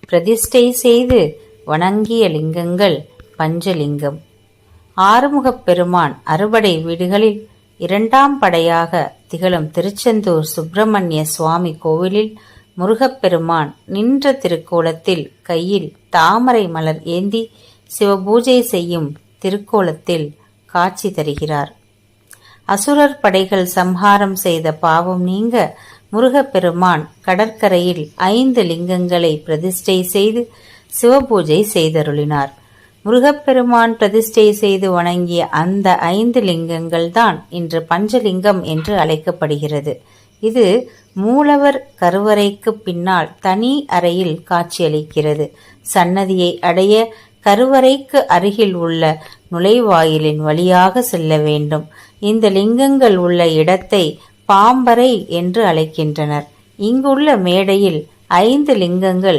பிரதிஷ்டை செய்து வணங்கிய லிங்கங்கள் பஞ்சலிங்கம். ஆறுமுகப் பெருமான் அறுபடை வீடுகளில் இரண்டாம் படையாக திகழும் திருச்செந்தூர் சுப்பிரமணிய சுவாமி கோவிலில் முருகப்பெருமான் நின்ற திருக்கோலத்தில் கையில் தாமரை மலர் ஏந்தி சிவபூஜை செய்யும் திருக்கோலத்தில் காட்சி தருகிறார். அசுரர் படைகள் சம்ஹாரம் செய்த பாவம் நீங்க முருகப்பெருமான் கடற்கரையில் 5 லிங்கங்களை பிரதிஷ்டை செய்து சிவபூஜை செய்தருளினார். முருகப்பெருமான் பிரதிஷ்டை செய்து வணங்கிய அந்த 5 லிங்கங்கள் தான் இன்று பஞ்சலிங்கம் என்று அழைக்கப்படுகிறது. இது மூலவர் கருவறைக்கு பின்னால் தனி அறையில் காட்சியளிக்கிறது. சன்னதியை அடைய கருவறைக்கு அருகில் உள்ள நுழைவாயிலின் வழியாக செல்ல வேண்டும். இந்த லிங்கங்கள் உள்ள இடத்தை பாம்பறை என்று அழைக்கின்றனர். இங்குள்ள மேடையில் 5 லிங்கங்கள்